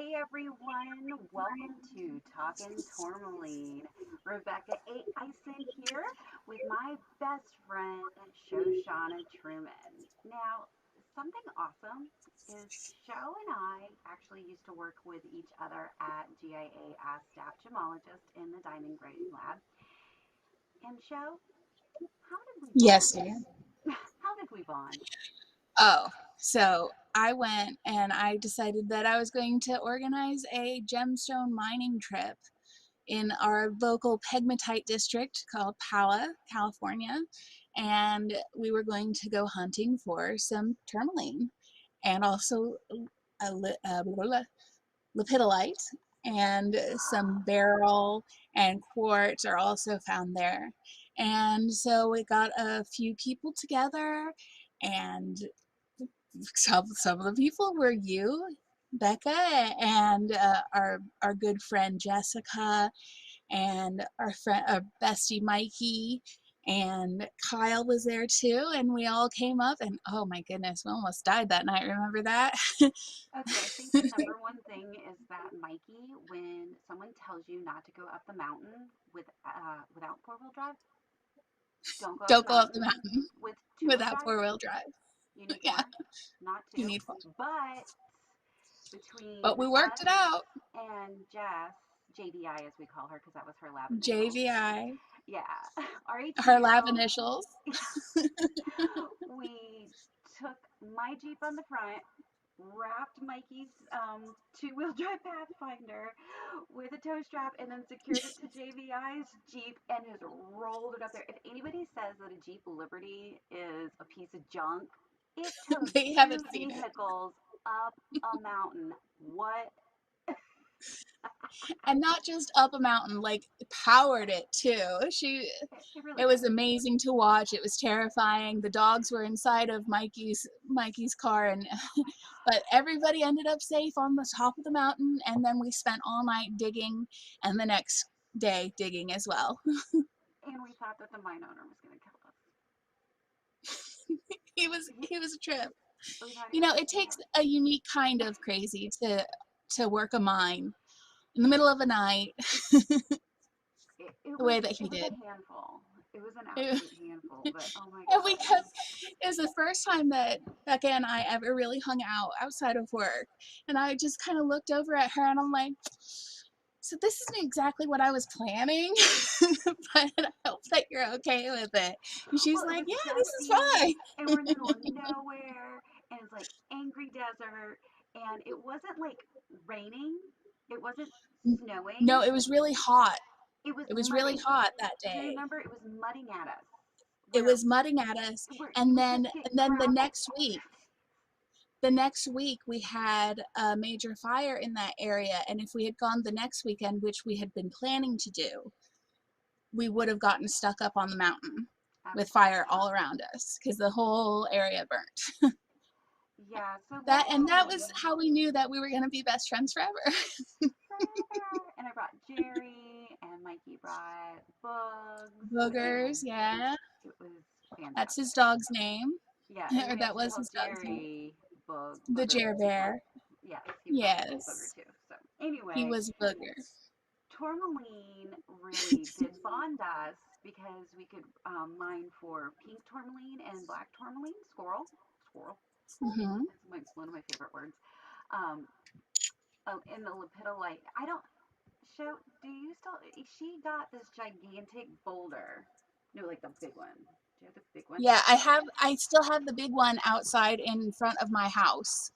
Hey everyone, welcome to Talkin Tourmaline. Rebecca Ison here with my best friend Shoshana Truman. Now, something awesome is Sho and I actually used to work with each other at GIA as staff gemologists in the diamond grading lab. And Sho, how did we Yes, bond? Dan. How did we bond? Oh, so I went and I decided that I was going to organize a gemstone mining trip in our local pegmatite district called Pala, California. And we were going to go hunting for some tourmaline and also lepidolite, and some beryl and quartz are also found there. And so we got a few people together, and some of the people were you, Becca, and our good friend Jessica, and our bestie Mikey, and Kyle was there too, and we all came up, and oh my goodness, we almost died that night. Remember that? Okay, I think the number one thing is that Mikey, when someone tells you not to go up the mountain without four-wheel drive, don't go up the Don't go up mountain. the mountain With two-wheel without drive, four-wheel drive. you need Yeah, four, not you two. need four. But But between we worked us it out. and Jess, JVI as we call her because that was her lab initials, JVI, yeah, her lab RATO, initials. we took my Jeep on the front, wrapped Mikey's two-wheel drive Pathfinder with a tow strap, and then secured it to JVI's Jeep and just rolled it up there. If anybody says that a Jeep Liberty is a piece of junk, it towed They two haven't seen it. vehicles up a mountain. What? And not just up a mountain, like powered it too. It really It was did. amazing to watch. It was terrifying. The dogs were inside of Mikey's car, and Oh my but God. everybody ended up safe on the top of the mountain, and then we spent all night digging and the next day digging as well. And we thought that the mine owner was going to kill us. He was a trip. We thought he You was know, going it to kill takes us. a unique kind of crazy to work a mine in the middle of a night It the was way that he it was did. a handful. It was an It, absolute handful, but oh my and we God. kept, it was the first time that Becca and I ever really hung out outside of work. And I just kind of looked over at her and I'm like, so this isn't exactly what I was planning, but I hope that you're okay with it. And she's Well, it like, was yeah, this dusty, is and we're in the middle of nowhere, and it's like angry desert, and it wasn't like raining, it wasn't fine. snowing, No, it was really hot. it was It was really mudding. hot that Do you day. remember? It was mudding at us, It where was mudding at us. we And would then just get and then gravel. the next week we had a major fire in that area, and if we had gone the next weekend, which we had been planning to do, we would have gotten stuck up on the mountain with fire Absolutely. all around us because the whole area burnt. Yeah, so That luckily, was how we knew that we were going to be best friends forever. forever. And I brought Jerry, and Mikey brought Bugs, Boogers, and yeah, it was that's his fantastic. dog's name. Yeah, and Or we that actually was called his dog's name. Jerry The Booger. Jer Bear. Yes, he was actually a booger Yes, too. So he anyway, was Booger. tourmaline really did bond us because we could mine for pink tourmaline and black tourmaline, squirrel. Hmm. That's one of my favorite words. Um, in the lepidolite. I don't show. Do you still? She got this gigantic boulder. No, like the big one. Do you have the big one? Yeah, I still have the big one outside in front of my house.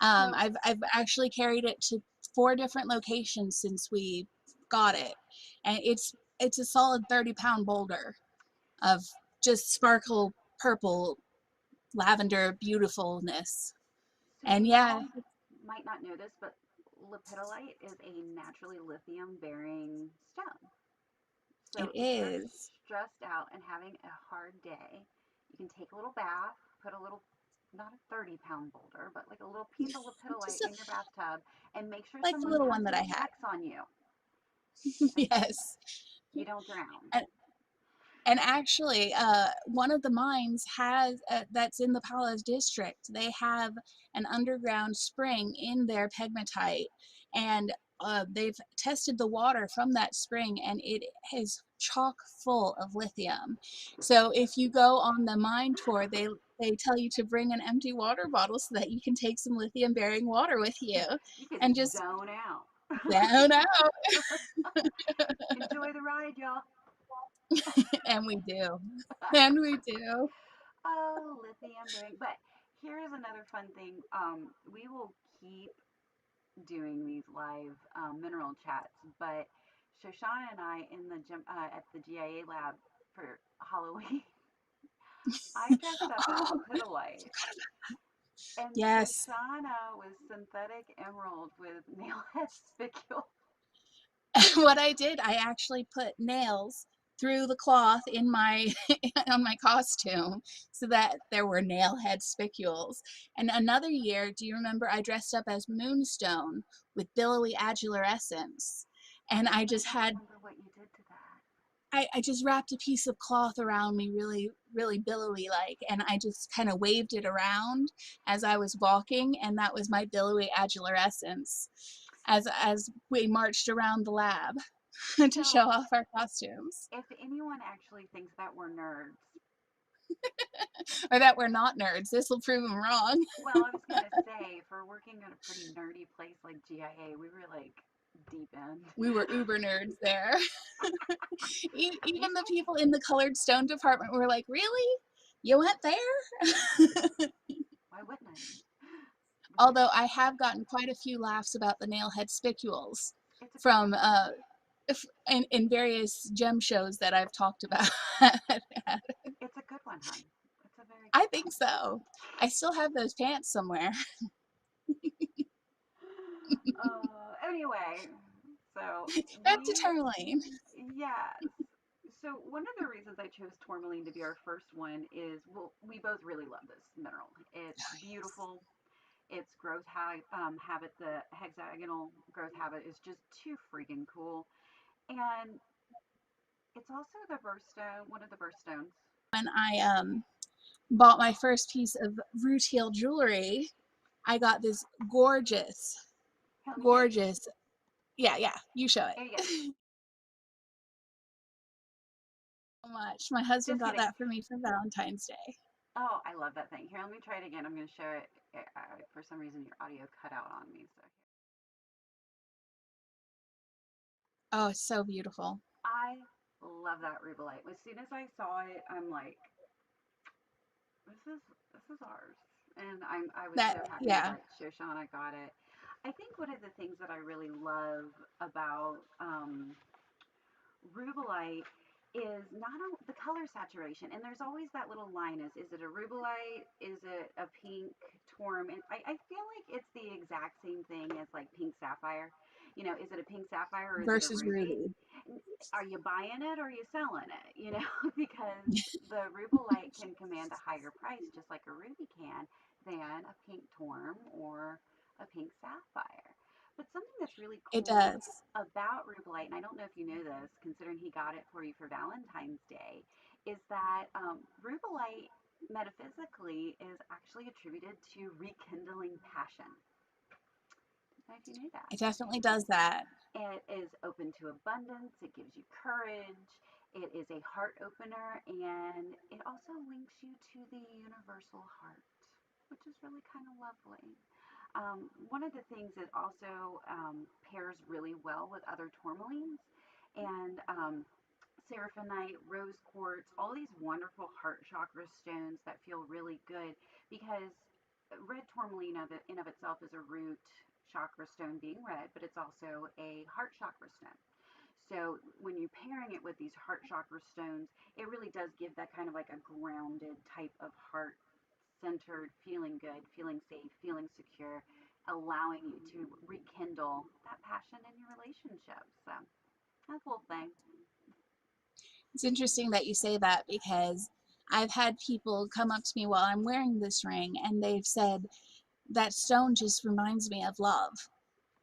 So I've actually carried it to 4 different locations since we got it, and it's a solid 30-pound boulder of just sparkle purple lavender beautifulness. So And you yeah, all might not know this, but lepidolite is a naturally lithium bearing stone. it So if you're is. stressed out and having a hard day, you can take a little bath, put a little, not a 30-pound boulder, but like a little piece of lepidolite Just in your bathtub and make sure like the someone little one comes that I and had. checks on you. Like Yes. you don't drown. And And actually, one of the mines has that's in the Palos district. They have an underground spring in their pegmatite, and they've tested the water from that spring, and it is chock full of lithium. So if you go on the mine tour, they tell you to bring an empty water bottle so that you can take some lithium bearing water with you, You could and just zone out. zone out. Enjoy the ride, y'all. And we do, and we do. Oh, lithium bearing. But here's another fun thing. We will keep doing these live mineral chats, but Shoshana and I in the gym at the GIA lab for Halloween, I dressed up as Oh, Lepidolite, and yes. Shoshana was synthetic emerald with nailhead spicule. What I did, I actually put nails through the cloth in my on my costume so that there were nail head spicules. And another year, do you remember I dressed up as Moonstone with billowy essence? And I I just don't had remember what you did to that. I just wrapped a piece of cloth around me really, really billowy like, and I just kind of waved it around as I was walking, and that was my billowy essence as we marched around the lab to show So, off our costumes. if anyone actually thinks that we're nerds, Or that we're not nerds. This will prove them wrong. well, I was gonna say, if we're working at a pretty nerdy place like GIA, we were like deep end. We were uber nerds there. You Even the guys, people in the colored stone department were like, really? You went there? why wouldn't I? Although I have gotten quite a few laughs about the nailhead spicules It's a good one. from in various gem shows that I've talked about. It's a good one, hun. It's a very I good think one. so. I still have those pants somewhere. Anyway, so Back to we, tourmaline. yes. So one of the reasons I chose tourmaline to be our first one is, well, we both really love this mineral. It's beautiful. Its habit, the hexagonal growth habit, is just too freaking cool. And it's also the birthstone, one of the birthstones. When I bought my first piece of rutile jewelry, I got this gorgeous, Here, let me show you. gorgeous. Yeah, yeah. You show Here you go. it. So much. My husband Just got kidding. that for me for Valentine's Day. Oh, I love that thing. Here, let me try it again. I'm going to show it. For some reason, your audio cut out on me. So Oh, it's so beautiful. I love that rubellite. As soon as I saw it, I'm like, this is ours. And I was That so happy yeah. that Shoshana got it. I think one of the things that I really love about rubellite is not the color saturation, and there's always that little line: is it a rubellite, is it a pink tourm? And I feel like it's the exact same thing as like pink sapphire. You know, is it a pink sapphire or is it a Versus ruby? ruby. Are you buying it or are you selling it? You know, because the rubellite can command a higher price just like a ruby can than a pink tourm or a pink sapphire. But something that's really It cool does. about rubellite, and I don't know if you know this, considering he got it for you for Valentine's Day, is that rubellite metaphysically is actually attributed to rekindling passion. I don't know if you knew that. It definitely does that. It is open to abundance, it gives you courage, it is a heart opener, and it also links you to the universal heart, which is really kind of lovely. One of the things that also pairs really well with other tourmalines and seraphonite, rose quartz, all these wonderful heart chakra stones that feel really good because red tourmaline in of itself is a root chakra stone being red, but it's also a heart chakra stone. So when you're pairing it with these heart chakra stones, it really does give that kind of like a grounded type of heart centered, feeling good, feeling safe, feeling secure, allowing you to rekindle that passion in your relationship. So that's a cool thing. It's interesting that you say that because I've had people come up to me while I'm wearing this ring and they've said that stone just reminds me of love.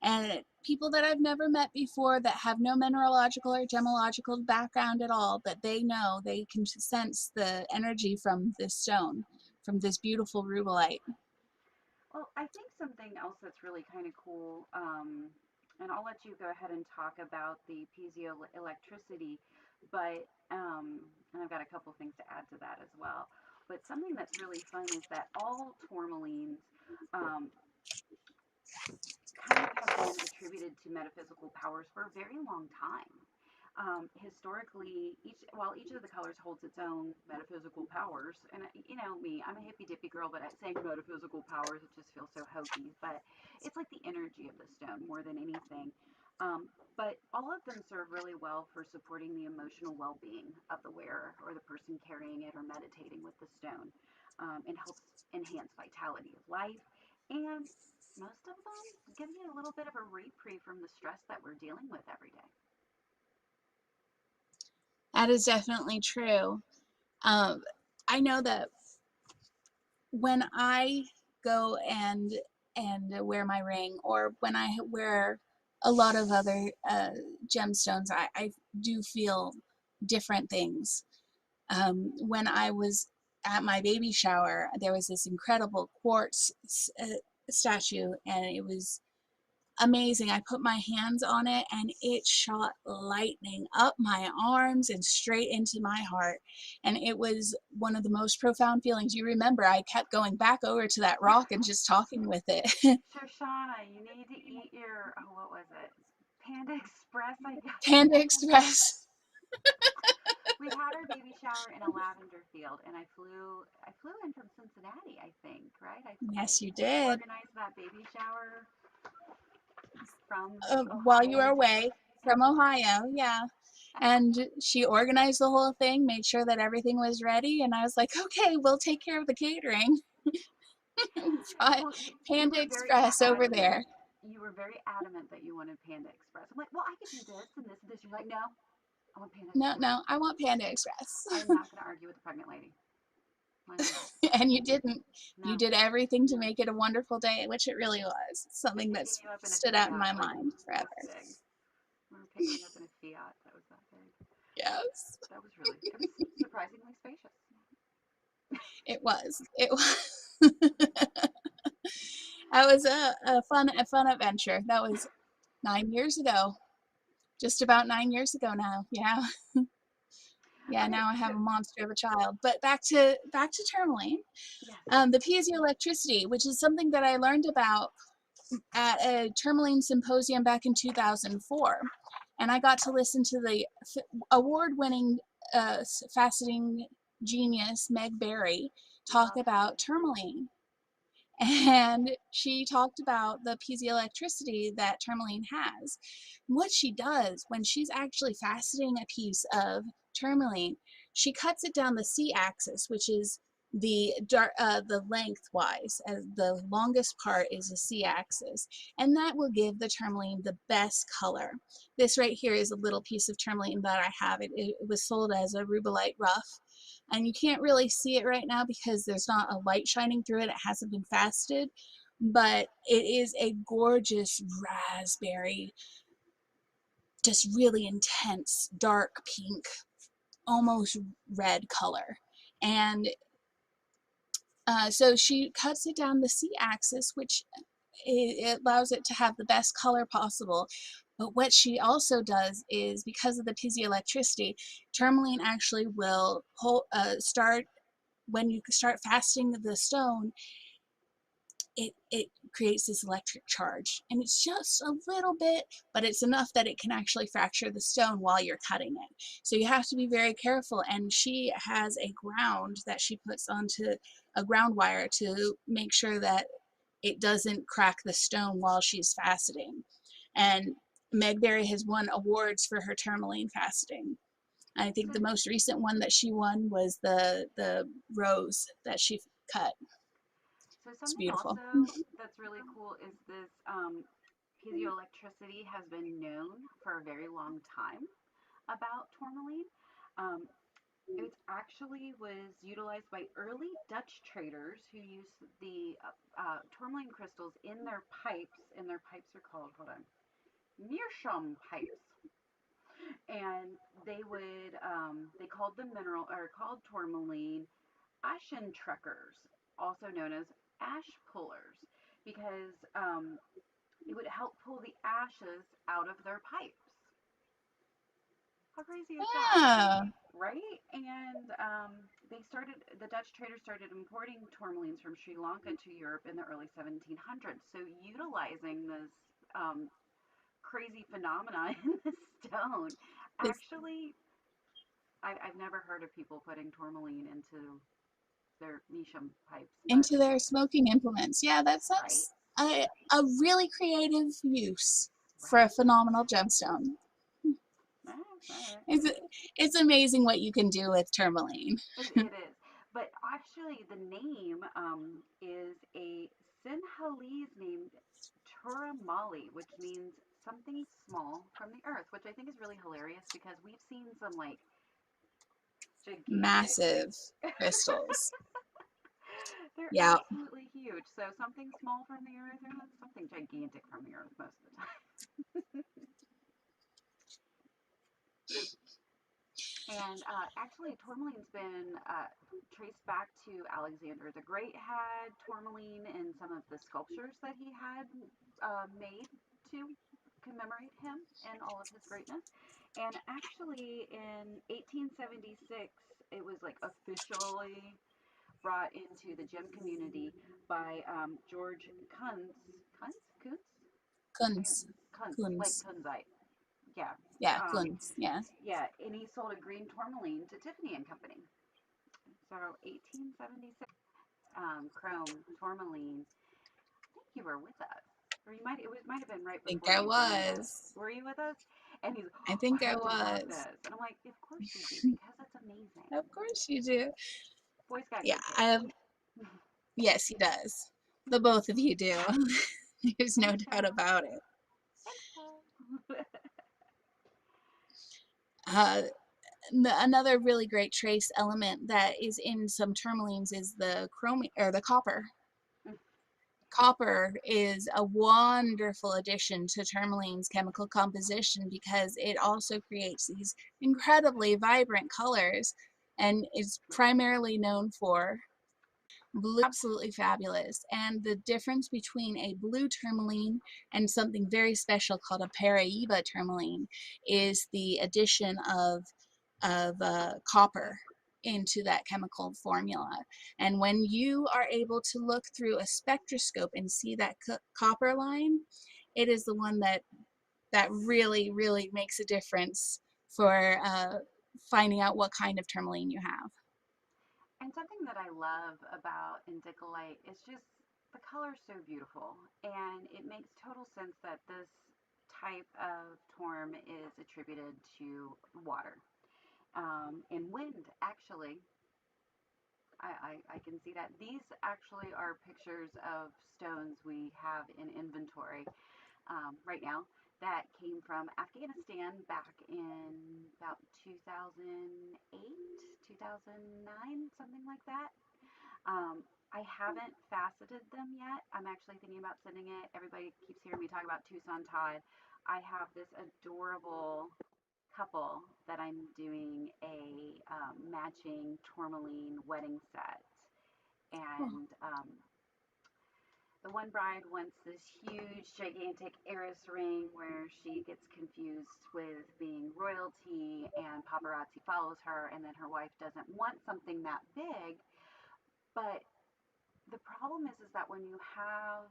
And people that I've never met before that have no mineralogical or gemological background at all, but they know they can sense the energy from this stone, from this beautiful rubellite. Well, I think something else that's really kind of cool, and I'll let you go ahead and talk about the piezoelectricity, but and I've got a couple things to add to that as well. But something that's really fun is that all tourmalines um, kind of have been attributed to metaphysical powers for a very long time. Historically, each of the colors holds its own metaphysical powers, and you know me, I'm a hippy dippy girl, but saying metaphysical powers, it just feels so hokey. But it's like the energy of the stone more than anything. But all of them serve really well for supporting the emotional well-being of the wearer or the person carrying it or meditating with the stone, and helps enhance vitality of life, and most of them give you a little bit of a reprieve from the stress that we're dealing with every day. That is definitely true. Um, I know that when I go and wear my ring, or when I wear a lot of other gemstones, I do feel different things. When I was at my baby shower, there was this incredible quartz statue, and it was amazing. I put my hands on it and it shot lightning up my arms and straight into my heart. And it was one of the most profound feelings. You remember, I kept going back over to that rock and just talking with it. Shoshana, you need to eat your, oh, what was it? Panda Express, I got you. Panda Express. We had our baby shower in a lavender field, and I flew in from Cincinnati, I think, right? Yes, you We did. organized that baby shower from While you Ohio were to, away from Ohio, yeah. And she organized the whole thing, made sure that everything was ready, and I was like, okay, we'll take care of the catering. Brought well, you Panda were very Express over adamant. there. You were very adamant that you wanted Panda Express. I'm like, well, I could do this and this and this. You're like, no, I want Panda No, Express. no, I want Panda Express. I'm not going to argue with the pregnant lady. I'm not. And you didn't. You No, did everything to make it a wonderful day, which it really was. like Something picking that's you up in a stood out in Fiat, my like mind this forever. big. Remember picking you up in a Fiat that was that big? Yes, It was surprisingly spacious. it was. It was. That was a fun adventure. That was 9 years ago. Just about 9 years ago now. Yeah. Yeah, Okay, now I so have a monster of a child. But back to tourmaline. yes, The piezoelectricity, which is something that I learned about at a tourmaline symposium back in 2004. And I got to listen to the award winning faceting genius, Meg Berry, talk love her. about tourmaline. And she talked about the piezoelectricity that tourmaline has. What she does when she's actually faceting a piece of tourmaline, she cuts it down the c-axis, which is the lengthwise, as the longest part is the c-axis, and that will give the tourmaline the best color. This right here is a little piece of tourmaline that I have. It was sold as a rubellite rough, and you can't really see it right now because there's not a light shining through it. It hasn't been fasted, but it is a gorgeous raspberry, just really intense dark pink, almost red color. And so she cuts it down the c-axis, which it allows it to have the best color possible. But what she also does is, because of the piezoelectricity, tourmaline actually will start, when you start fasting the stone, it creates this electric charge. And it's just a little bit, but it's enough that it can actually fracture the stone while you're cutting it. So you have to be very careful. And she has a ground that she puts onto a ground wire to make sure that it doesn't crack the stone while she's faceting. And Meg Berry has won awards for her tourmaline faceting. I think So, the most recent one that she won was the rose that she cut. so It's something beautiful. also that's really cool is this piezoelectricity has been known for a very long time about tourmaline. Um, it actually was utilized by early Dutch traders who used the tourmaline crystals in their pipes, and their pipes are called, hold on, meerschaum pipes, and they called the mineral or called tourmaline ashen truckers, also known as ash pullers, because it would help pull the ashes out of their pipes. How crazy is that? Ah, Right? And the Dutch traders started importing tourmalines from Sri Lanka to Europe in the early 1700s. So, utilizing this um, crazy phenomena in the stone, it's actually, I've never heard of people putting tourmaline into their Nisham pipes, but into their smoking implements. Yeah, right, that's a really creative use for a right. phenomenal gemstone. All right. It's it's amazing what you can do with tourmaline. It is. But actually, the name is a Sinhalese named Turamali, which means something small from the earth, which I think is really hilarious because we've seen some like gigantic. Massive crystals. They're Yeah, absolutely huge. So something small from the earth and then something gigantic from the earth most of the time. And actually, tourmaline's been traced back to Alexander the Great had tourmaline in some of the sculptures that he had made to commemorate him and all of his greatness. And actually, in 1876, it was like officially brought into the gem community by George Kunz, Kunz. Kunz, like Kunz. Kunzite. Yeah. Yeah, Um, Kunz. Yeah. yeah, and he sold a green tourmaline to Tiffany and Company. So 1876, chrome tourmaline. I think you were with us, or you might have been right I think before I you joined us. was. Were you with us? And he's, I oh, I think I have to have was. this, and I'm like, of course you do because it's amazing. Of course you do. Boy's got Yeah, good I taste. have. Yes, he does. The both of you do. There's no Thanks, doubt Paul. about it. Thanks, Paul. Uh, Another really great trace element that is in some tourmalines is the chromium or the copper. Copper is a wonderful addition to tourmaline's chemical composition because it also creates these incredibly vibrant colors and is primarily known for blue. Absolutely fabulous. And the difference between a blue tourmaline and something very special called a Paraíba tourmaline is the addition of copper into that chemical formula. And when you are able to look through a spectroscope and see that copper line, it is the one that really makes a difference for finding out what kind of tourmaline you have. And something that I love about indicolite is just the color is so beautiful, and it makes total sense that this type of torm is attributed to water and wind. Actually, I can see that. These actually are pictures of stones we have in inventory right now that came from Afghanistan back in about 2008, 2009, something like that. I haven't faceted them yet. I'm actually thinking about sending it. Everybody keeps hearing me talk about Tucson Tide. I have this adorable couple that I'm doing a matching tourmaline wedding set. Oh, And the one bride wants this huge, gigantic heiress ring where she gets confused with being royalty and paparazzi follows her, and then her wife doesn't want something that big. But the problem is that when you have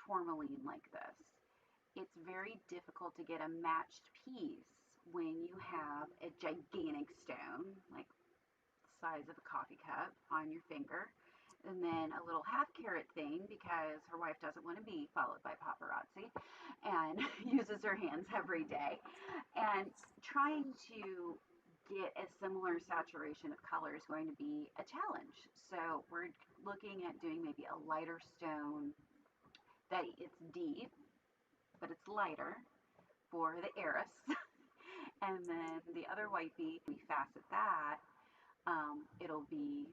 tourmaline like this, it's very difficult to get a matched piece when you have a gigantic stone, like the size of a coffee cup, on your finger, and then a little half carat thing because her wife doesn't want to be followed by paparazzi and uses her hands every day. And trying to get a similar saturation of color is going to be a challenge. So we're looking at doing maybe a lighter stone that it's deep, but it's lighter for the heiress. And then the other white bead, we facet that, it'll be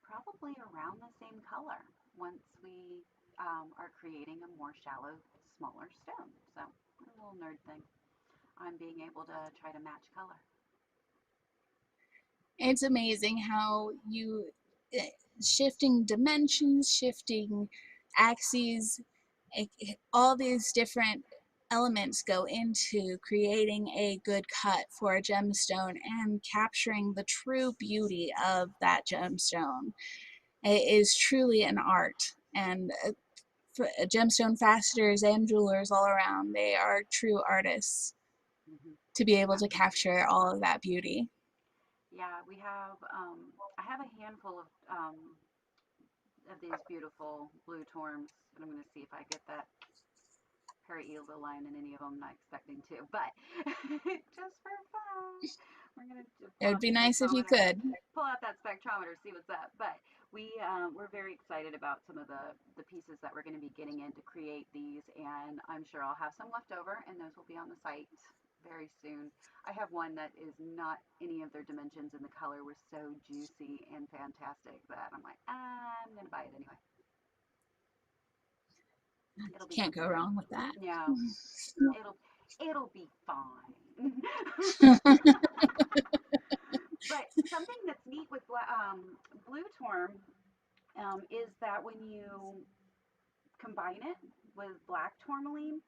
probably around the same color once we are creating a more shallow, smaller stone. So, a little nerd thing. I'm being able to try to match color. It's amazing how you shifting dimensions, shifting axes, all these different elements go into creating a good cut for a gemstone and capturing the true beauty of that gemstone. It is truly an art, and gemstone fasteners and jewelers all around, they are true artists Hmm. to be able to Absolutely. capture all of that beauty. Yeah, we have. I have a handful of these beautiful blue torms, and I'm going to see if I get that Eagle line in any of them. Not expecting to, but just for fun, we're going to It pull would out be the nice if you spectrometer. could. Pull out that spectrometer, see what's up. But we're very excited about some of the pieces that we're going to be getting in to create these, and I'm sure I'll have some left over, and those will be on the site very soon. I have one that is not any of their dimensions, and the color was so juicy and fantastic that I'm like, I'm going to buy it anyway. It'll be Can't go something. wrong with that. No, it'll it'll be fine. But something that's neat with blue torm is that when you combine it with black tourmaline,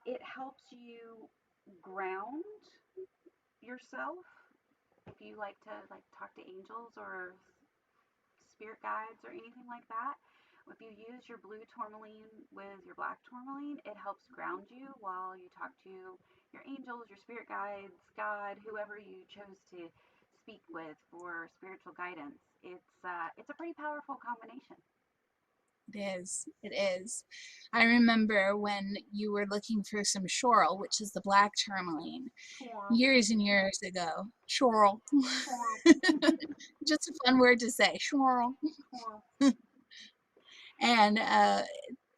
it helps you ground yourself. If you like to talk to angels or spirit guides or anything like that, if you use your blue tourmaline with your black tourmaline, it helps ground you while you talk to your angels, your spirit guides, God, whoever you chose to speak with for spiritual guidance. It's a pretty powerful combination. It is. It is. I remember when you were looking for some schorl, which is the black tourmaline, Twirl, years and years ago. Schorl. twirl, Just a fun word to say. Schorl. twirl. And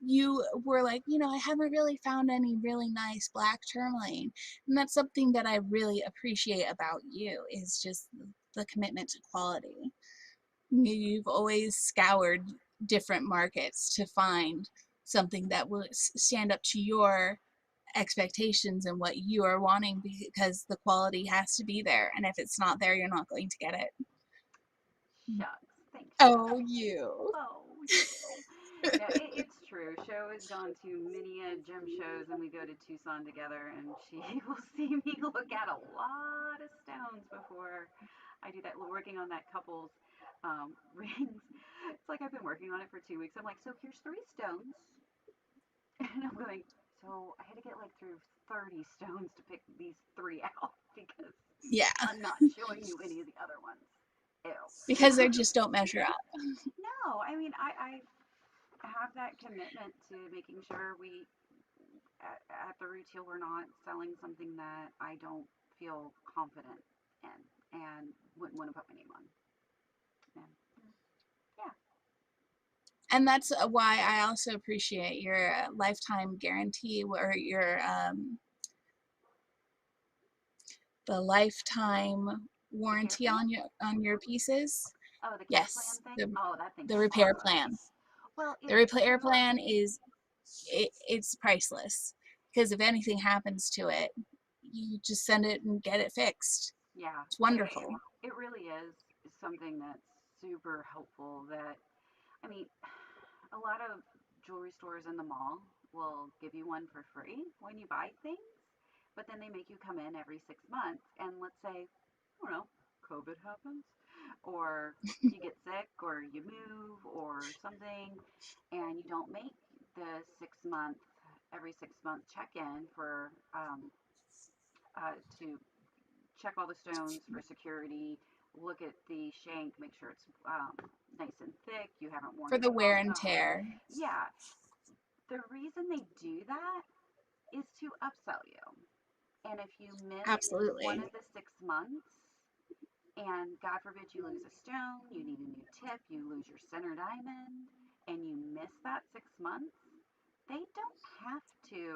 you were like, I haven't really found any really nice black tourmaline. And that's something that I really appreciate about you is just the commitment to quality. You've always scoured different markets to find something that will stand up to your expectations and what you are wanting because the quality has to be there. And if it's not there, you're not going to get it. Shucks. Thanks, Oh, Sho. you. Oh, you. Yeah, it's true. Sho has gone to many gym shows, and we go to Tucson together, and she will see me look at a lot of stones before I do that. Working on that couple's rings. It's like I've been working on it for 2 weeks. I'm like, so here's three stones, and I'm going. So I had to get like through 30 stones to pick these three out because Yeah, I'm not showing you any of the other ones. because they Ew. just don't measure up. No, I mean, I have that commitment to making sure at the retail, we're not selling something that I don't feel confident in and wouldn't want to put my name on. And yeah, And that's why I also appreciate your lifetime guarantee or your the lifetime the care warranty plan. on your pieces. Oh, the care plan Yes, thing. Oh, that thing's the repair awesome. plan. Well, The it's repair plan really is it's priceless because if anything happens to it, you just send it and get it fixed. yeah. It's wonderful. It really is something that's super helpful. That I mean, a lot of jewelry stores in the mall will give you one for free when you buy things, but then they make you come in every 6 months. And let's say, I don't know, COVID happens, or you get sick, or you move, or something, and you don't make the 6 month, every 6 month check in for to check all the stones for security, look at the shank, make sure it's nice and thick, you haven't worn For it the wear off. and tear. Yeah, the reason they do that is to upsell you. And if you miss one Absolutely. of the 6 months, and God forbid you lose a stone, you need a new tip, you lose your center diamond, and you miss that 6 months, they don't have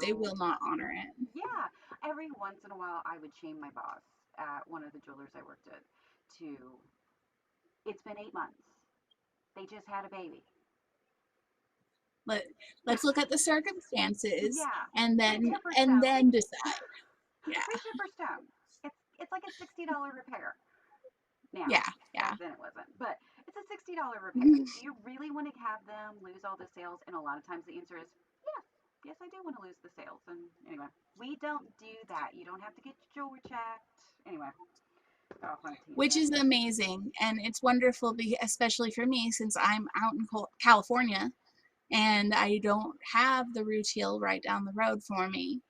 They to. will not honor it. Yeah, every once in a while, I would shame my boss at one of the jewelers I worked at to, it's been 8 months. They just had a baby. Let let's look at the circumstances Yeah, and free then tipper and stone. then decide. Yeah. Free tipper stone. It's like a $60 repair. Now, Yeah. back Yeah. then it wasn't, but it's a $60 repair. Do you really want to have them lose all the sales? And a lot of times the answer is yes. Yes, I do want to lose the sales. And anyway, we don't do that. You don't have to get your jewelry checked. Anyway, got off on a Which tangent. is amazing, and it's wonderful, especially for me since I'm out in California and I don't have the retail right down the road for me.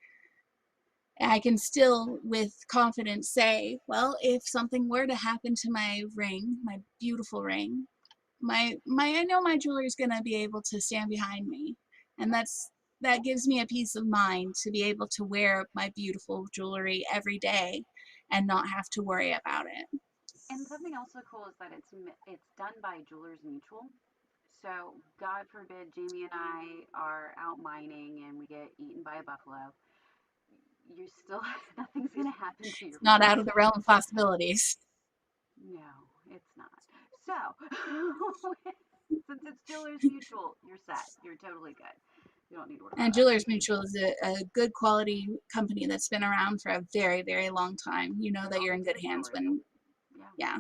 I can still, with confidence, say, well, if something were to happen to my ring, my beautiful ring, my I know my jeweler is gonna be able to stand behind me, and that gives me a peace of mind to be able to wear my beautiful jewelry every day and not have to worry about it. And something also cool is that it's done by Jewelers Mutual. So God forbid Jamie and I are out mining and we get eaten by a buffalo. You still nothing's gonna happen to your It's not ring. out of the realm of possibilities. No, it's not. So since it's Jewelers Mutual, you're set. You're totally good. You don't need to worry about And that. Jewelers Mutual is a good quality company that's been around for a very, very long time. You know With that all you're the in good good hands jewelry. when, Yeah, yeah.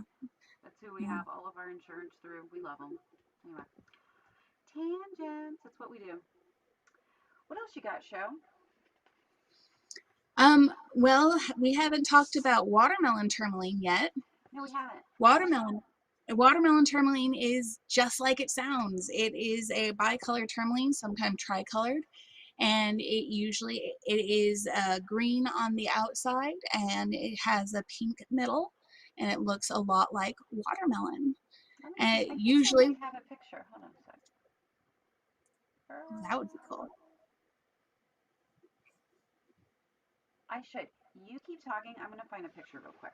that's who we Yeah. have all of our insurance through. We love them. Anyway, tangents. That's what we do. What else you got, Show? Well, we haven't talked about watermelon tourmaline yet. No, we haven't. Watermelon. Watermelon tourmaline is just like it sounds. It is a bicolor tourmaline, sometimes tricolored, and it is green on the outside and it has a pink middle, and it looks a lot like watermelon. Let me see. And I think I usually, might have a picture. Hold on a sec. that would be cool. I should. You keep talking. I'm gonna find a picture real quick.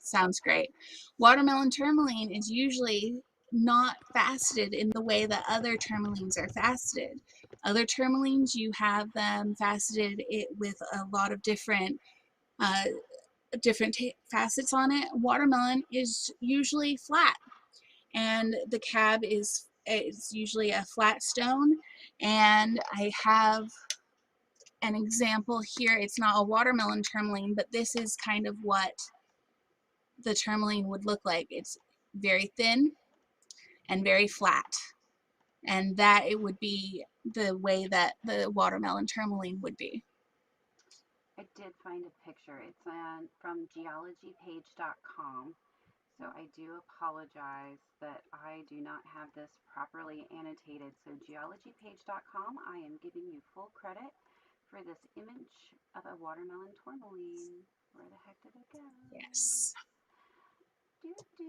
Sounds great. Watermelon tourmaline is usually not faceted in the way that other tourmalines are faceted. Other tourmalines, you have them faceted it with a lot of uh, different facets on it. Watermelon is usually flat, and the cab is usually a flat stone. And I have an example here. It's not a watermelon tourmaline, but this is kind of what the tourmaline would look like. It's very thin and very flat, and that it would be the way that the watermelon tourmaline would be. I did find a picture. It's from geologypage.com. So I do apologize that I do not have this properly annotated. So geologypage.com, I am giving you full credit for this image of a watermelon tourmaline. Where the heck did it go? Yes. Do do.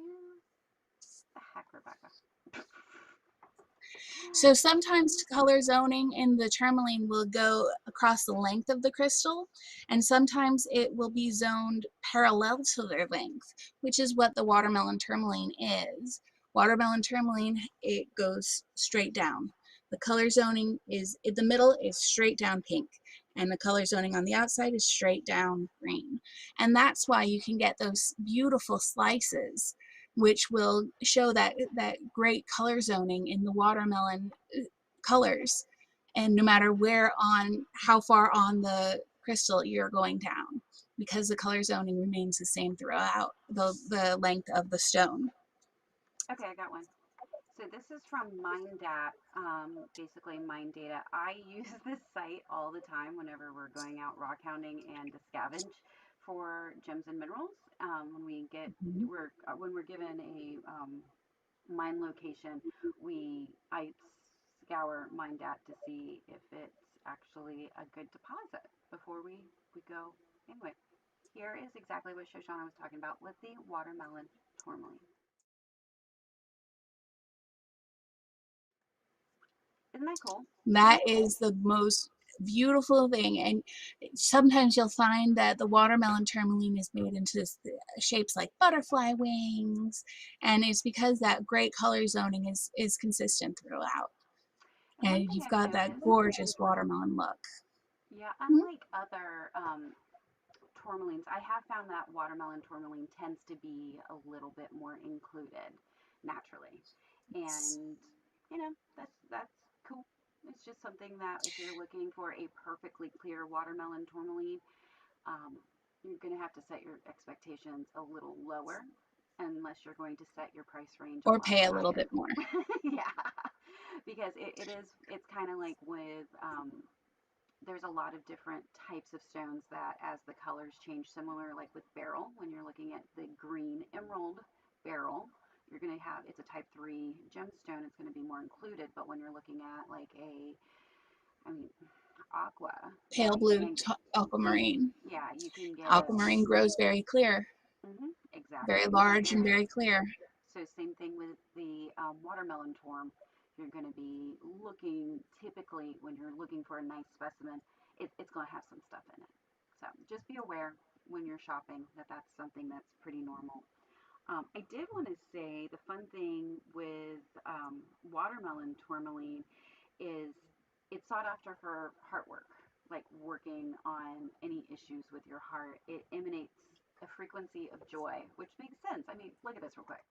The heck, Rebecca. So sometimes color zoning in the tourmaline will go across the length of the crystal, and sometimes it will be zoned parallel to their length, which is what the watermelon tourmaline is. Watermelon tourmaline, it goes straight down. The color zoning is in the middle is straight down pink, and the color zoning on the outside is straight down green. And that's why you can get those beautiful slices which will show that great color zoning in the watermelon colors, and no matter where on how far on the crystal you're going down, because the color zoning remains the same throughout the length of the stone. Okay, I got one. So this is from MindDat, basically Mind Data. I use this site all the time whenever we're going out rock hounding and to scavenge for gems and minerals. When we get Mhm. when we're given a mine location, I scour MindDat to see if it's actually a good deposit before we go. Anyway, here is exactly what Shoshana was talking about with the watermelon tourmaline. Isn't that cool? That is the most beautiful thing. And sometimes you'll find that the watermelon tourmaline is made into shapes like butterfly wings, and it's because that great color zoning is consistent throughout, And one and thing you've I've got that noticed, gorgeous watermelon look. yeah, Hmm? unlike other tourmalines, I have found that watermelon tourmaline tends to be a little bit more included naturally, Yes. and that's cool. It's just something that if you're looking for a perfectly clear watermelon tourmaline, um, you're going to have to set your expectations a little lower unless you're going to set your price range a or lot pay a little higher. bit more. Yeah, because it's kind of like with there's a lot of different types of stones that as the colors change, similar like with beryl, when you're looking at the green emerald beryl, you're going to have it's a type 3 gemstone, it's going to be more included. But when you're looking at like a, I mean, aqua, Pale you blue can get, aquamarine. yeah, you can get, Aquamarine grows very clear, very exactly, large and very. very clear. So same thing with the watermelon torm. You're going to be looking, typically when you're looking for a nice specimen, it's going to have some stuff in it. So just be aware when you're shopping that that's something that's pretty normal. I did want to say the fun thing with watermelon tourmaline is it's sought after for heart work, like working on any issues with your heart. It emanates a frequency of joy, which makes sense. I mean, look at this real quick.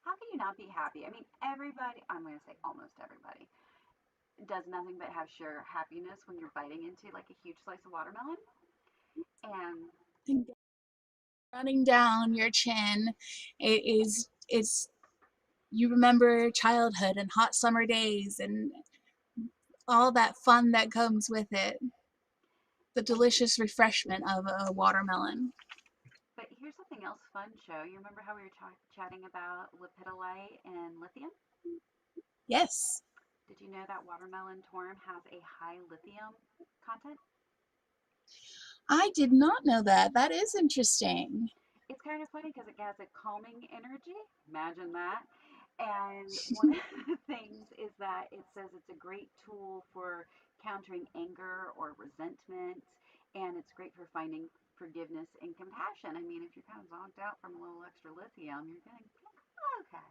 How can you not be happy? I mean, everybody, I'm going to say almost everybody, does nothing but have sheer happiness when you're biting into like a huge slice of watermelon. And And running down your chin, it's you remember childhood and hot summer days and all that fun that comes with it. The but delicious refreshment of a watermelon. but here's something else fun, Show. You remember how we were chatting about lepidolite and lithium? Yes, Did you know that watermelon torm has a high lithium content? I did not know that. That is interesting. It's kind of funny because it has a calming energy. Imagine that. And one of the things is that it says it's a great tool for countering anger or resentment, and it's great for finding forgiveness and compassion. I mean, if you're kind of zonked out from a little extra lithium, you're going, oh, okay,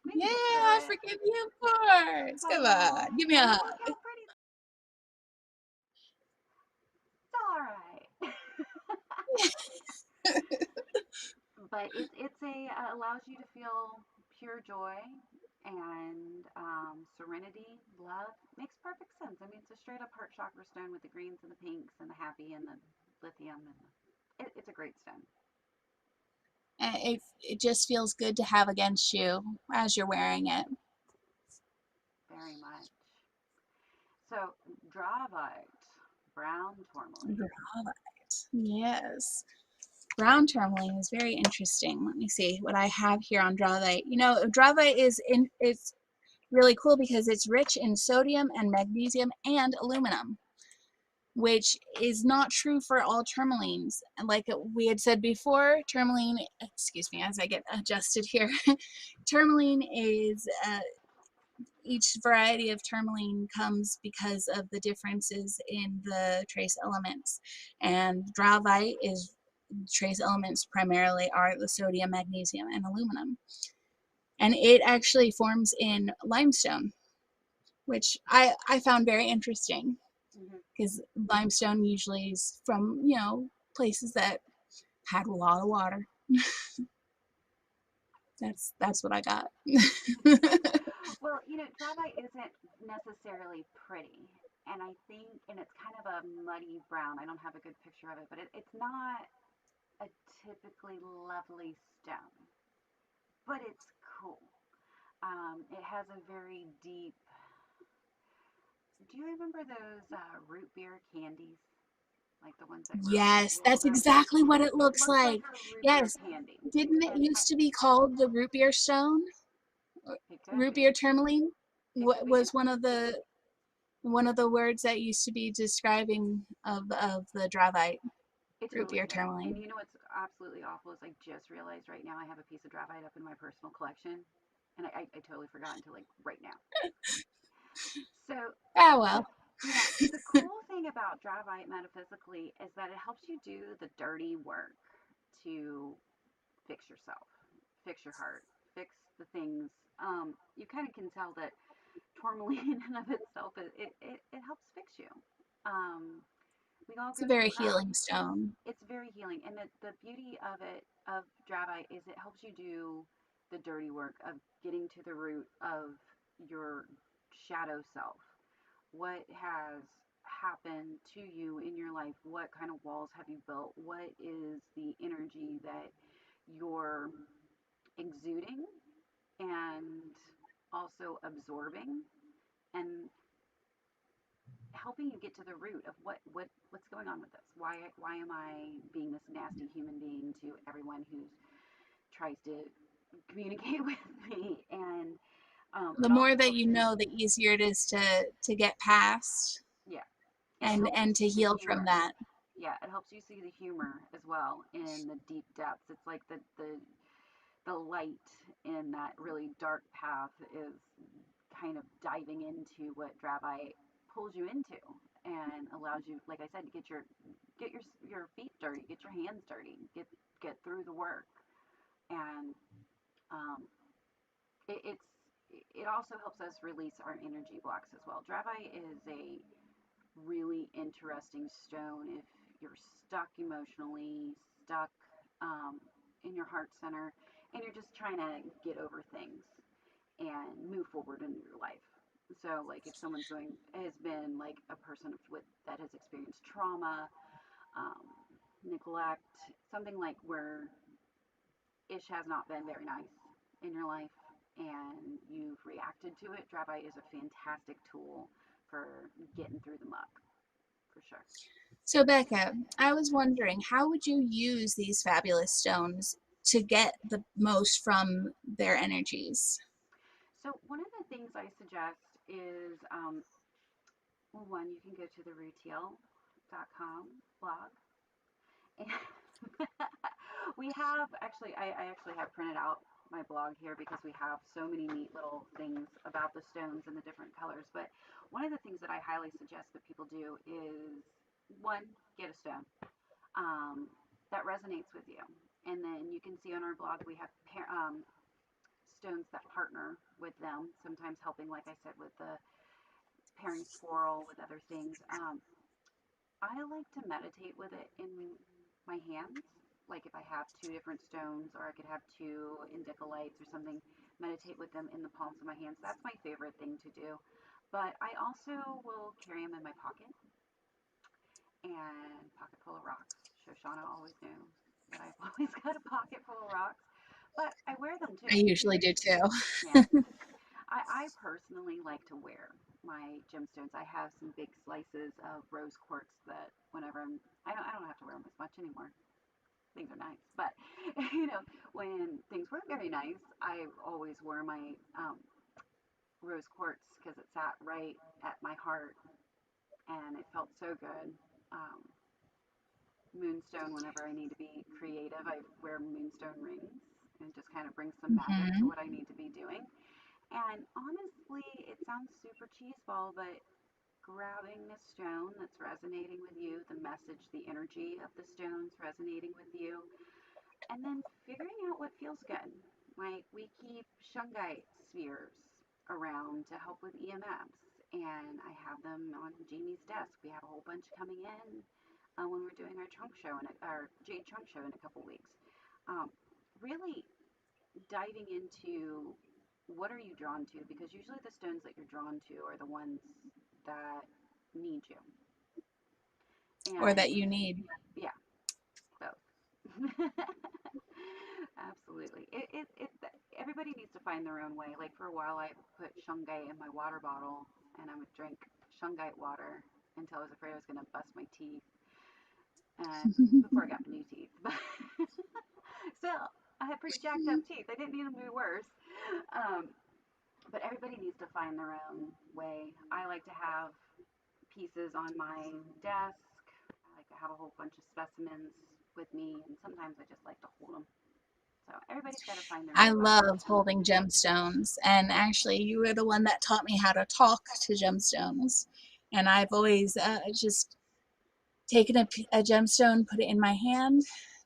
we Yeah, can get through I it. forgive you, of course. I Come know. on, give me a And hug. look how pretty. It's all right. But it's a allows you to feel pure joy and serenity, love. Makes perfect sense. I mean, it's a straight up heart chakra stone with the greens and the pinks and the happy and the lithium, and it's a great stone. And it just feels good to have against you as you're wearing it. Very much. So dravite, brown tourmaline. Dravite. Yes. Brown tourmaline is very interesting. Let me see what I have here on dravite. You know, dravite it's really cool because it's rich in sodium and magnesium and aluminum, which is not true for all tourmalines. And like we had said before, tourmaline, excuse me as I get adjusted here, tourmaline is each variety of tourmaline comes because of the differences in the trace elements. And dravite is trace elements primarily are the sodium, magnesium, and aluminum. And it actually forms in limestone, which I found very interesting Mm-hmm. because limestone usually is from, you know, places that had a lot of water. That's what I got. Well, dravite isn't necessarily pretty, and I think, and it's kind of a muddy brown. I don't have a good picture of it, but it's not a typically lovely stone, but it's cool. It has a very deep. Do you remember those root beer candies, like the ones that Yes, rolled that's up? exactly what it It looks looks like like. a root beer Yes. candy, Didn't it and used to be called the root beer stone? it could Root be. beer tourmaline It could be. was one of the words that used to be describing of the dravite. It Root totally beer could. And tourmaline. you know what's absolutely awful is I just realized right now I have a piece of dravite up in my personal collection, and I totally forgot until like right now. So Ah the well. the cool thing about dravite metaphysically is that it helps you do the dirty work to fix yourself, fix your heart, fix the things. You kind of can tell that tourmaline in and of itself it helps fix you. Um, we all It's go a through very healing cracks. stone. It's very healing, and the beauty of it dravite is it helps you do the dirty work of getting to the root of your shadow self. What has happened to you in your life? What kind of walls have you built? What is the energy that you're exuding and also absorbing, and helping you get to the root of what's going on with this. Why am I being this nasty human being to everyone who tries to communicate with me? And The it more also that helps you you, know, the easier it is to get past yeah, and it helps you and to see the heal from humor. that. Yeah, it helps you see the humor as well in the deep depths. It's like the light in that really dark path is kind of diving into what Drabai pulls you into and allows you, like I said, to get your feet dirty, get your hands dirty, get through the work, and um, it's it also helps us release our energy blocks as well. Drabai is a really interesting stone if you're stuck emotionally, stuck um, in your heart center, and you're just trying to get over things and move forward in your life. So, like, if someone's going has been like a person with that has experienced trauma, um, neglect, something like where ish has not been very nice in your life, and you've reacted to it, Dravite is a fantastic tool for getting through the muck, for sure. So, Becca, I was wondering, how would you use these fabulous stones to get the most from their energies? So, one of the things I suggest is well, one, you can go to the rutl.com blog. And we have actually, I actually have printed out my blog here because we have so many neat little things about the stones and the different colors. But one of the things that I highly suggest that people do is one, get a stone that resonates with you. And then you can see on our blog we have stones that partner with them, sometimes helping, like I said, with the pairing floral with other things. I like to meditate with it in my hands. Like if I have two different stones, or I could have two indica lights or something, meditate with them in the palms of my hands. That's my favorite thing to do. But I also will carry them in my pocket and pocket full of rocks. Shoshana always knew that I've always got a pocket full of rocks, but I wear them I too. usually do too. Yeah, I personally like to wear my gemstones. I have some big slices of rose quartz that whenever I don't have to wear them as much anymore. Things are nice, but when things weren't very nice, I always wore my rose quartz because it sat right at my heart and it felt so good. Um, Moonstone, whenever I need to be creative, I wear moonstone rings and it just kind of brings some magic to Hmm. what I need to be doing. And honestly, it sounds super cheeseball, but grabbing a stone that's resonating with you, the message, the energy of the stones resonating with you, and then figuring out what feels good. Like we keep shungite spheres around to help with EMFs, and I have them on Jamie's desk. We have a whole bunch coming in when we're doing our our Jade Trunk show in a couple weeks. Um, Really diving into what are you drawn to, because usually the stones that you're drawn to are the ones that need you. Or And that you need. yeah, both. Absolutely. Everybody needs to find their own way. Like for a while, I put shungite in my water bottle, and I would drink shungite water until I was afraid I was going to bust my teeth. And before I got new teeth, but still, I had pretty jacked up teeth. I didn't need them to be worse. Um, but everybody needs to find their own way. I like to have pieces on my desk. I like to have a whole bunch of specimens with me, and sometimes I just like to hold them. So everybody's got to find their I own vibe. love holding gemstones, and actually, you were the one that taught me how to talk to gemstones. And I've always just taken a gemstone, put it in my hand,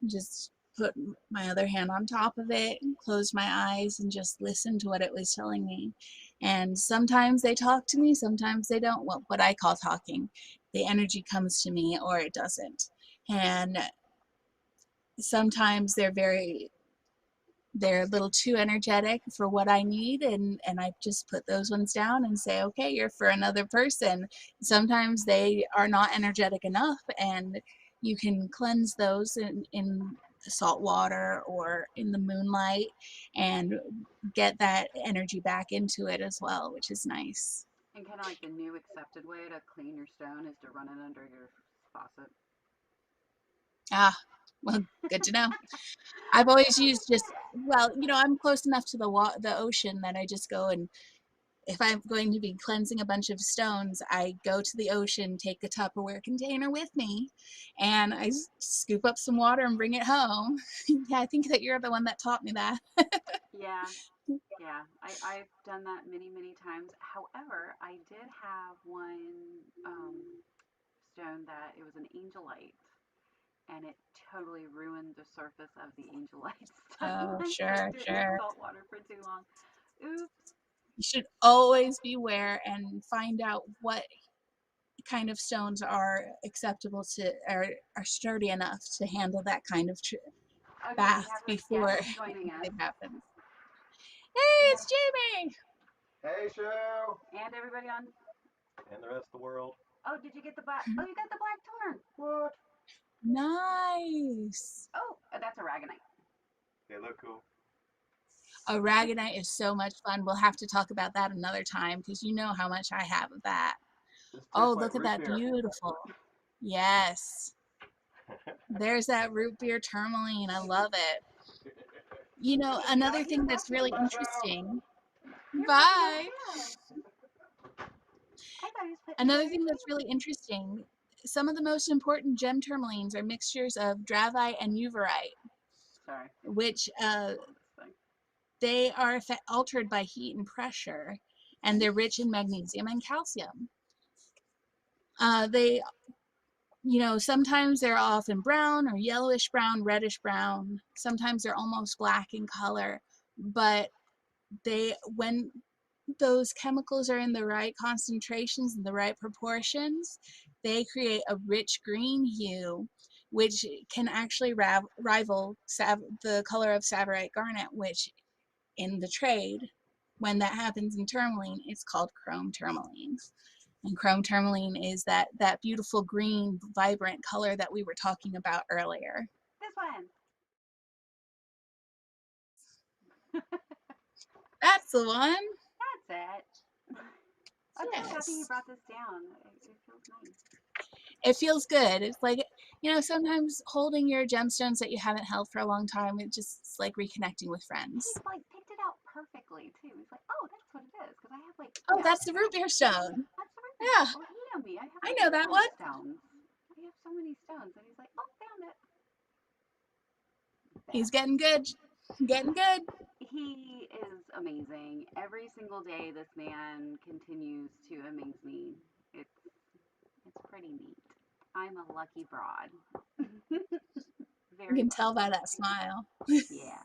just put my other hand on top of it, closed my eyes, and just listened to what it was telling me. And sometimes they talk to me, sometimes they don't. Well, what I call talking. The energy comes to me or it doesn't. And sometimes they're very they're a little too energetic for what I need, and I just put those ones down and say, okay, you're for another person. Sometimes they are not energetic enough, and you can cleanse those in salt water or in the moonlight and get that energy back into it as well, which is nice. And kind of like the new accepted way to clean your stone is to run it under your faucet. Ah, well, good to know. I've always used just, well, I'm close enough to the ocean that I just go, and if I'm going to be cleansing a bunch of stones, I go to the ocean, take a Tupperware container with me, and I scoop up some water and bring it home. Yeah, I think that you're the one that taught me that. Yeah, yeah. I've done that many, many times. However, I did have one stone that it was an angelite, and it totally ruined the surface of the angelite stone. Oh, I sure, soaked it in sure. salt water for too long. Oops. You should always beware and find out what kind of stones are acceptable to, are sturdy enough to handle that kind of Okay, we bath have a before guest joining us. anything happens. Hey, We have it's Jamie! Hey, Sho! and everybody on. And the rest of the world. Oh, did you get the black? Oh, you got the black torn. What? Nice. Oh, that's a ragonite. They look cool. Aragonite is so much fun. We'll have to talk about that another time because you know how much I have of that. This Oh, tastes like look at root that beer. beautiful. Yes. There's that root beer tourmaline. I love it. Oh, Another he's thing that's watching. really Bye, Sho! interesting. You're watching our Bye. show. I thought he was putting Another together thing his that's really painting. interesting, some of the most important gem tourmalines are mixtures of dravite and uvarite, Sorry, which on this thing. they are altered by heat and pressure, and they're rich in magnesium and calcium. They, sometimes they're often brown or yellowish brown, reddish brown. Sometimes they're almost black in color, but when those chemicals are in the right concentrations and the right proportions, they create a rich green hue, which can actually rival the color of Savorite garnet, which in the trade, when that happens in tourmaline, it's called chrome tourmaline. And chrome tourmaline is that beautiful green, vibrant color that we were talking about earlier. This one. That's the one. That's it. I'm so happy you Yes. brought this down. It feels nice. It feels good. It's like, sometimes holding your gemstones that you haven't held for a long time, it's like reconnecting with friends. He's like picked it out perfectly too. He's like, oh, that's what it is. Because I have like, Oh, that's the root beer stone. that's the root beer Yeah, stone. Well, you know me. I have I like know so that many one. stones. I have so many stones, and he's like, oh, found it. He's There. getting good. Getting good. He is amazing. Every single day, this man continues to amaze me. It's it's pretty neat. I'm a lucky broad. You Very can tell lucky. by that smile. Yeah,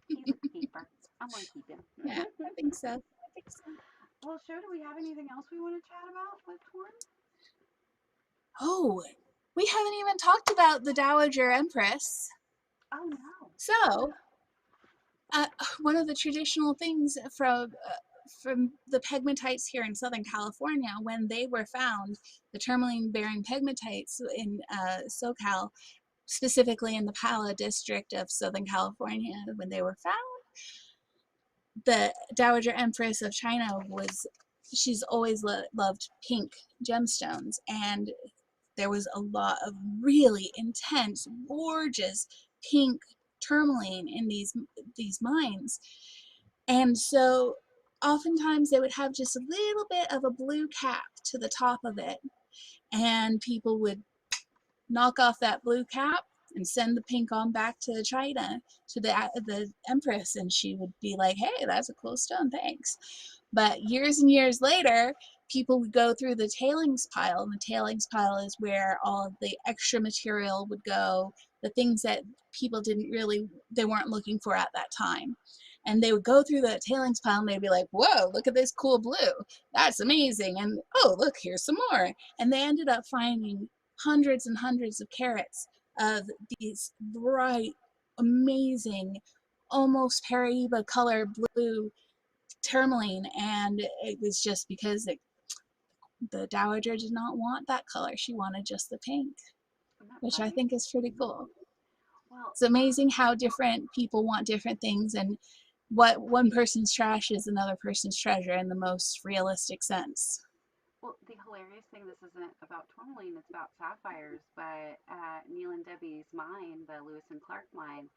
he's a keeper. I'm gonna keep him. Yeah, I think so. I think so. Well, Sho, do we have anything else we want to chat about with Torn? Oh, we haven't even talked about the Dowager Empress. Oh no. So, one of the traditional things from the pegmatites here in Southern California, when they were found, the tourmaline-bearing pegmatites in SoCal, specifically in the Pala district of Southern California, when they were found, the Dowager Empress of China she's always loved pink gemstones, and there was a lot of really intense, gorgeous pink tourmaline in these mines. And so oftentimes they would have just a little bit of a blue cap to the top of it, and people would knock off that blue cap and send the pink on back to China to the Empress, and she would be like, "Hey, that's a cool stone, thanks." But years and years later, people would go through the tailings pile, and the tailings pile is where all of the extra material would go, the things that people they weren't looking for at that time. And they would go through the tailings pile and they'd be like, "Whoa, look at this cool blue. That's amazing." And oh, look, here's some more. And they ended up finding hundreds and hundreds of carats of these bright amazing, almost Paraiba color blue tourmaline, and it was just because the dowager did not want that color. She wanted just the pink, Isn't that which I funny? think is pretty cool. Well, It's amazing how different people want different things, and what one person's trash is another person's treasure in the most realistic sense. well, the hilarious thing, this isn't about tourmaline, it's about sapphires, but at Neil and Debbie's mine, the Lewis and Clark mine,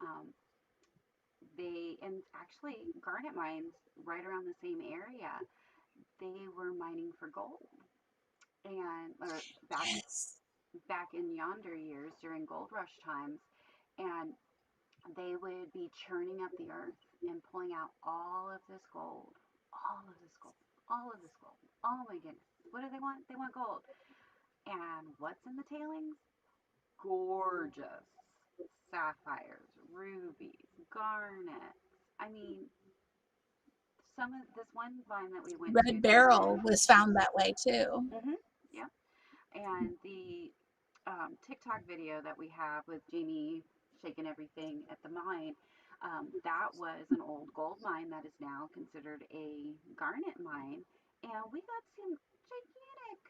um, and actually garnet mines right around the same area, they were mining for gold. And or Yes. back in yonder years during gold rush times, and they would be churning up the earth and pulling out all of this gold, all of this gold, all of this gold. Oh my goodness. What do they want? They want gold. And what's in the tailings? Gorgeous sapphires, rubies, garnets. I mean, some of this one vine that we went to Red the other Beryl day. was found that way too. Yeah. And the TikTok video that we have with Jamie shaking everything at the mine, that was an old gold mine that is now considered a garnet mine. And we got some gigantic,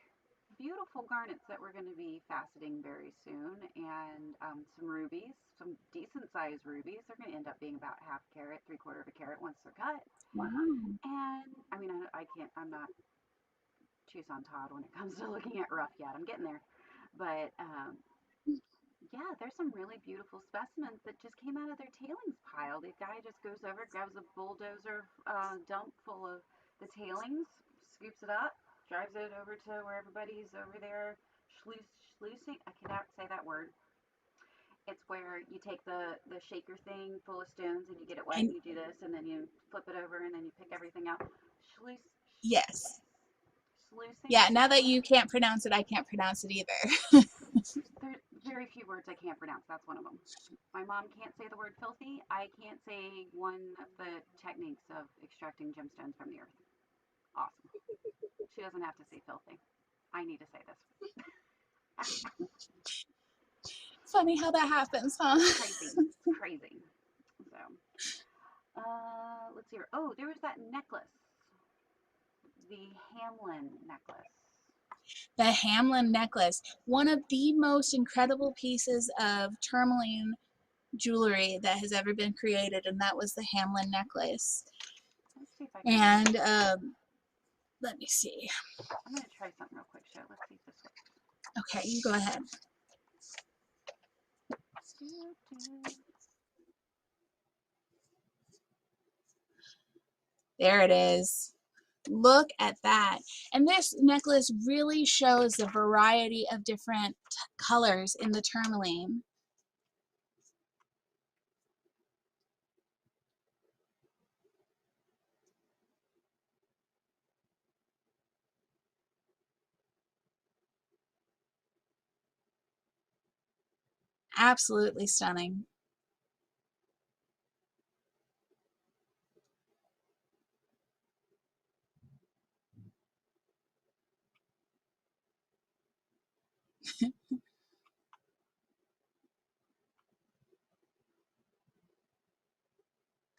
beautiful garnets that we're going to be faceting very soon, and some rubies, some decent sized rubies. They're going to end up being about half a carat, three-quarter of a carat once they're cut. Wow. And I mean, I can't, I'm not Tucson Todd when it comes to looking at rough yet. I'm getting there. But yeah, there's some really beautiful specimens that just came out of their tailings pile. The guy just goes over, grabs a bulldozer dump full of the tailings, scoops it up, drives it over to where everybody's over there schloosing. I cannot say that word. It's where you take the shaker thing full of stones and you get it wet And and you do this and then you flip it over and then you pick everything up. Schloos, yes. sluicing. Yeah, now that you can't pronounce it, I can't pronounce it either. There's very few words I can't pronounce. That's one of them. My mom can't say the word filthy. I can't say one of the techniques of extracting gemstones from the earth. Awesome. She doesn't have to say filthy. I need to say this. Funny how that happens, huh? It's crazy. It's crazy. So, let's see here. Oh, there was that necklace, the Hamlin necklace. The Hamlin necklace, one of the most incredible pieces of tourmaline jewelry that has ever been created, and that was the Hamlin necklace. Let's see if I can. And let me see. I'm gonna try something real quick, Show. Let's see if this works. Okay, you go ahead. Do, do. There it is. Look at that. And this necklace really shows the variety of different colors in the tourmaline. Absolutely stunning.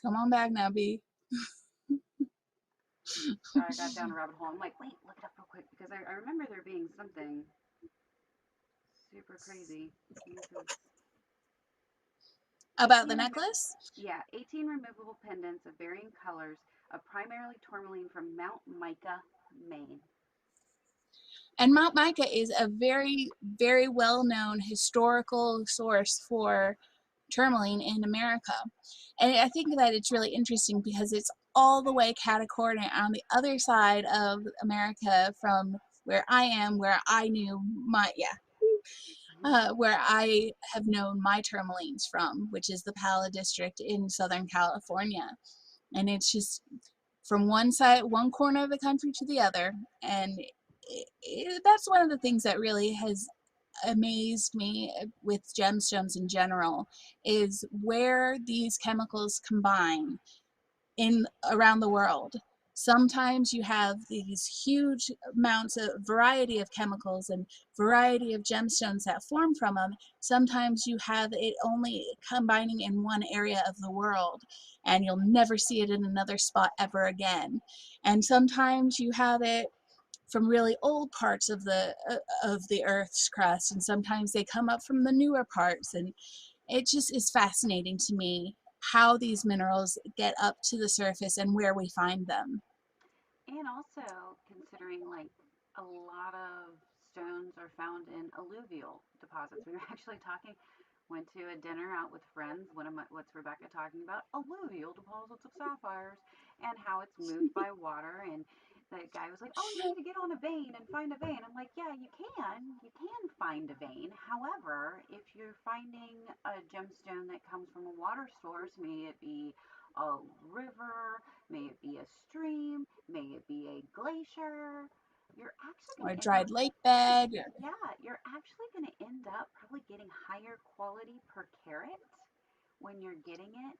Come on back now, B. Sorry, I got down a rabbit hole. I'm like, wait, look it up real quick because I remember there being something super crazy. This is About the 18 necklace? yeah, 18 removable pendants of varying colors of primarily tourmaline from Mount Micah, Maine. And Mount Micah is a very, very well-known historical source for tourmaline in America. And I think that it's really interesting because it's all the way catacoordinate on the other side of America from where I am, where I knew my, where I have known my tourmalines from, which is the Pala district in Southern California. And it's just from one side, one corner of the country to the other. And that's one of the things that really has amazed me with gemstones in general, is where these chemicals combine in around the world. sometimes you have these huge amounts of variety of chemicals and variety of gemstones that form from them. Sometimes you have it only combining in one area of the world, and you'll never see it in another spot ever again. And sometimes you have it from really old parts of the Earth's crust, and sometimes they come up from the newer parts. And it just is fascinating to me how these minerals get up to the surface and where we find them. And also considering like a lot of stones are found in alluvial deposits. We were actually talking, went to a dinner out with friends. What's Rebecca talking about? Alluvial deposits of sapphires and how it's moved by water. And the guy was like, "Oh, you need to get on a vein and find a vein." I'm like, "Yeah, you can find a vein. However, if you're finding a gemstone that comes from a water source, may it be a river, may it be a stream, may it be a glacier, you're actually Or going a to end up, dried lake bed. yeah, you're actually going to end up probably getting higher quality per carat when you're getting it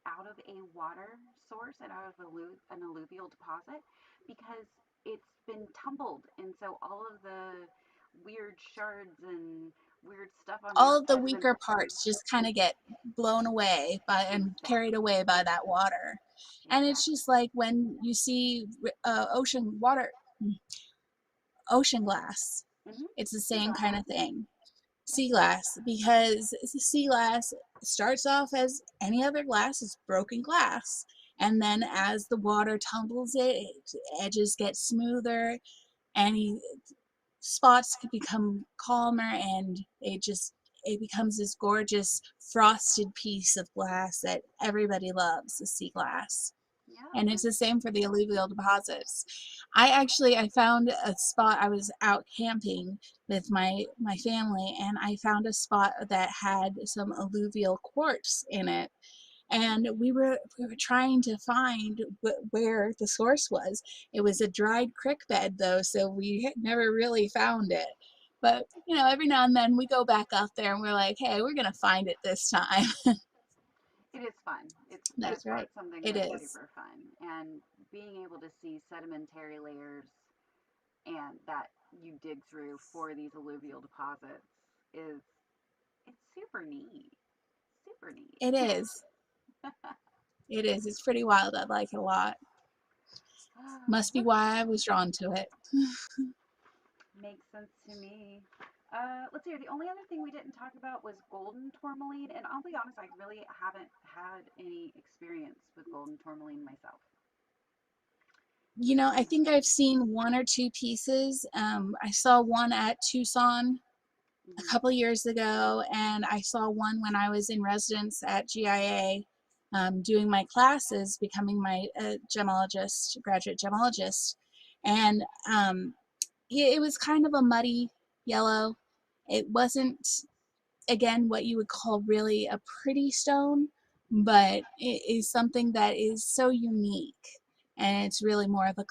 out of a water source and out of an alluvial deposit because it's been tumbled. And so all of the weird shards and weird stuff on the All of the outside has been, weaker parts just kind of get blown away by and carried exactly, away by that water. And it's exactly. just like when you see ocean glass, Mm-hmm. it's the Sea same kind glass. of thing. Yep. Sea glass, because sea glass starts off as any other glass, it's broken glass. And then as the water tumbles it, edges get smoother, any spots could become calmer, and it becomes this gorgeous frosted piece of glass that everybody loves, the sea glass. Yep. And it's And the same for the alluvial deposits. I found a spot. I was out camping with my family, and I found a spot that had some alluvial quartz in it. And we were trying to find where the source was. It was a dried creek bed though, so we had never really found it. But every now and then we go back out there and we're like, hey, we're gonna find it this time. it is fun. That's right. That's something It that's is. super fun. And being able to see sedimentary layers and that you dig through for these alluvial deposits is it's super neat. Super neat. It is. It is. It's pretty wild. I like it a lot. Must be What why I was drawn to it. makes sense to me? Let's see. The only other thing we didn't talk about was golden tourmaline, and I'll be honest, I really haven't had any experience with golden tourmaline myself. I think I've seen one or two pieces. I saw one at Tucson a Mm-hmm. couple years ago, and I saw one when I was in residence at GIA, doing my classes, becoming my gemologist, graduate gemologist. And it was kind of a muddy yellow. It wasn't, again, what you would call really a pretty stone, but it is something that is so unique. And it's really more of a